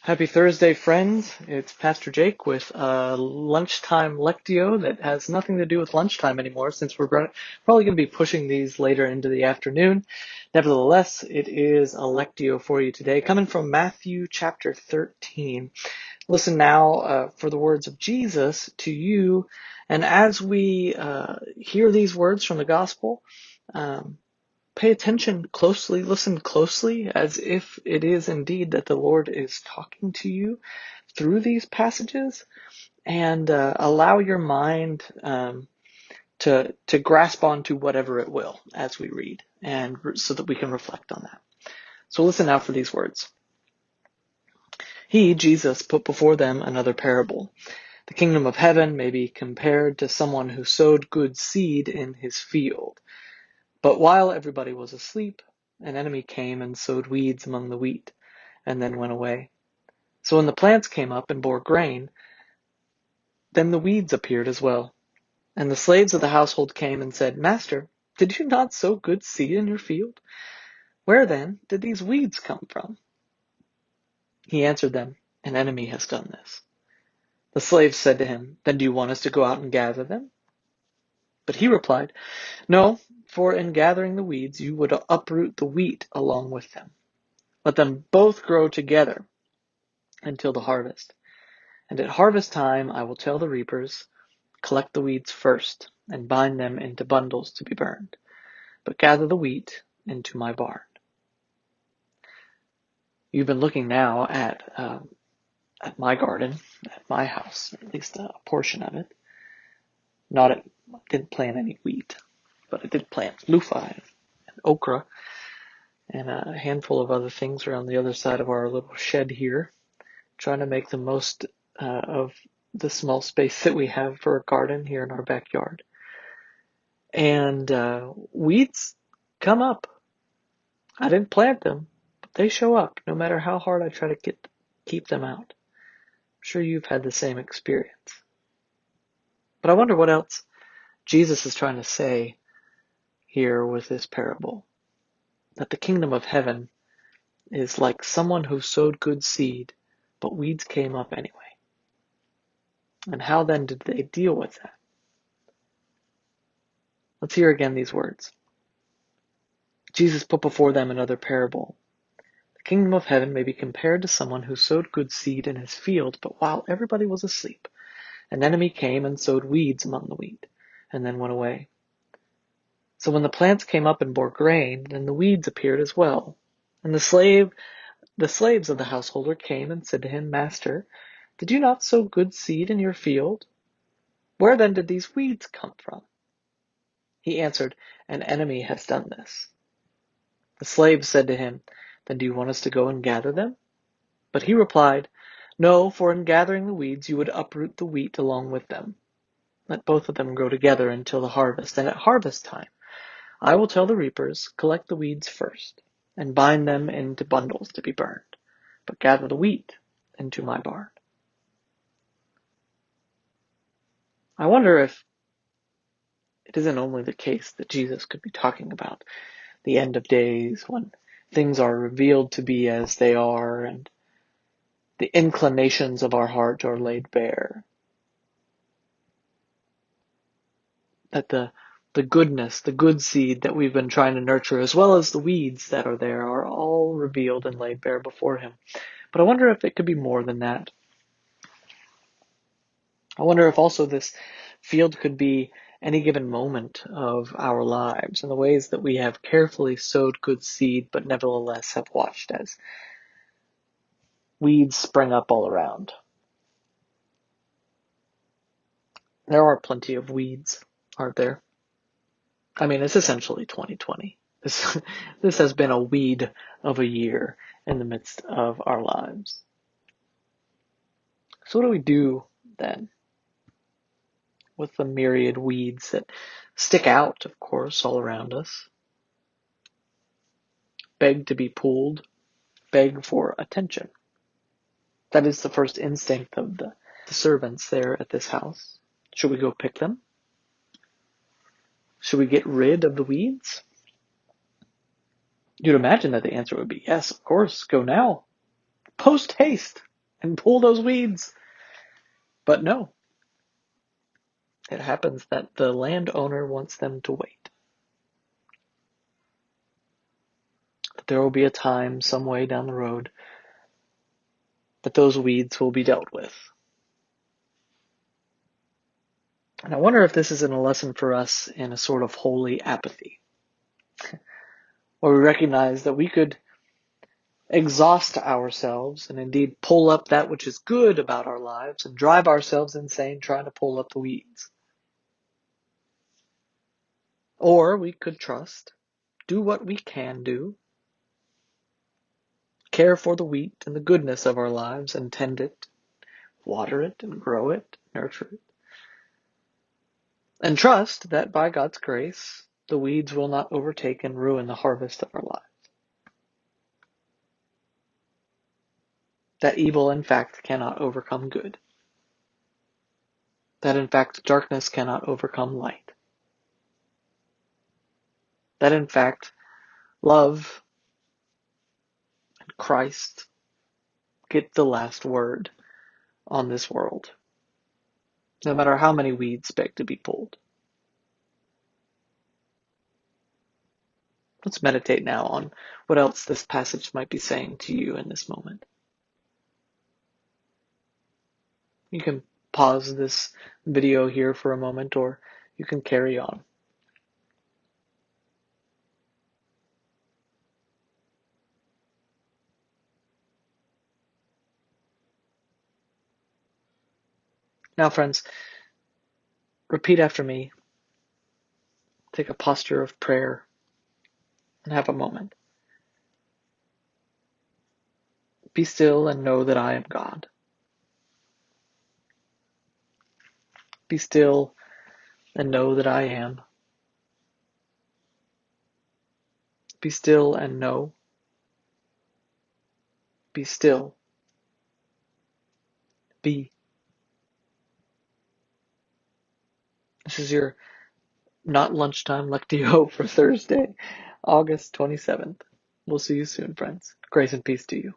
Happy Thursday, friends. It's Pastor Jake with a Lunchtime Lectio that has nothing to do with lunchtime anymore since we're probably going to be pushing these later into the afternoon. Nevertheless, it is a Lectio for you today, coming from Matthew chapter 13. Listen now for the words of Jesus to you, and as we hear these words from the gospel, pay attention closely, listen closely, as if it is indeed that the Lord is talking to you through these passages, and allow your mind to grasp onto whatever it will as we read, and so that we can reflect on that. So listen now for these words. He, Jesus, put before them another parable. The kingdom of heaven may be compared to someone who sowed good seed in his field. But while everybody was asleep, an enemy came and sowed weeds among the wheat, and then went away. So when the plants came up and bore grain, then the weeds appeared as well. And the slaves of the household came and said, Master, did you not sow good seed in your field? Where then did these weeds come from? He answered them, An enemy has done this. The slaves said to him, Then do you want us to go out and gather them? But he replied, No, for in gathering the weeds you would uproot the wheat along with them. Let them both grow together until the harvest. And at harvest time I will tell the reapers, Collect the weeds first, and bind them into bundles to be burned, but gather the wheat into my barn. You've been looking now at my garden, at my house, at least a portion of it. I didn't plant any wheat, but I did plant loofah and okra and a handful of other things around the other side of our little shed here, trying to make the most of the small space that we have for a garden here in our backyard. And weeds come up. I didn't plant them, but they show up no matter how hard I try to keep them out. I'm sure you've had the same experience. But I wonder what else Jesus is trying to say here with this parable. That the kingdom of heaven is like someone who sowed good seed, but weeds came up anyway. And how then did they deal with that? Let's hear again these words. Jesus put before them another parable. The kingdom of heaven may be compared to someone who sowed good seed in his field, but while everybody was asleep, an enemy came and sowed weeds among the wheat, and then went away. So when the plants came up and bore grain, then the weeds appeared as well. And the slaves of the householder came and said to him, Master, did you not sow good seed in your field? Where then did these weeds come from? He answered, An enemy has done this. The slaves said to him, Then do you want us to go and gather them? But he replied, No, for in gathering the weeds you would uproot the wheat along with them. Let both of them grow together until the harvest, and at harvest time I will tell the reapers, Collect the weeds first, and bind them into bundles to be burned, but gather the wheat into my barn. I wonder if it isn't only the case that Jesus could be talking about the end of days when things are revealed to be as they are and the inclinations of our heart are laid bare. That the goodness, the good seed that we've been trying to nurture, as well as the weeds that are there, are all revealed and laid bare before him. But I wonder if it could be more than that. I wonder if also this field could be any given moment of our lives and the ways that we have carefully sowed good seed, but nevertheless have watched as weeds spring up all around. There are plenty of weeds, aren't there? I mean, it's essentially 2020. This has been a weed of a year in the midst of our lives. So what do we do then with the myriad weeds that stick out, of course, all around us? Beg to be pulled, beg for attention. That is the first instinct of the servants there at this house. Should we go pick them? Should we get rid of the weeds? You'd imagine that the answer would be yes, of course, go now. Post haste. and pull those weeds. But no, it happens that the landowner wants them to wait. That there will be a time, some way down the road, that those weeds will be dealt with. And I wonder if this isn't a lesson for us in a sort of holy apathy, where we recognize that we could exhaust ourselves and indeed pull up that which is good about our lives and drive ourselves insane trying to pull up the weeds. Or we could trust, do what we can do, care for the wheat and the goodness of our lives and tend it, water it and grow it, nurture it. And trust that by God's grace, the weeds will not overtake and ruin the harvest of our lives. That evil, in fact, cannot overcome good. That, in fact, darkness cannot overcome light. That, in fact, love and Christ get the last word on this world, no matter how many weeds beg to be pulled. Let's meditate now on what else this passage might be saying to you in this moment. You can pause this video here for a moment, or you can carry on. Now, friends, repeat after me. Take a posture of prayer and have a moment. Be still and know that I am God. Be still and know that I am. Be still and know. Be still. Be. This is your not lunchtime Lectio for Thursday, August 27th. We'll see you soon, friends. Grace and peace to you.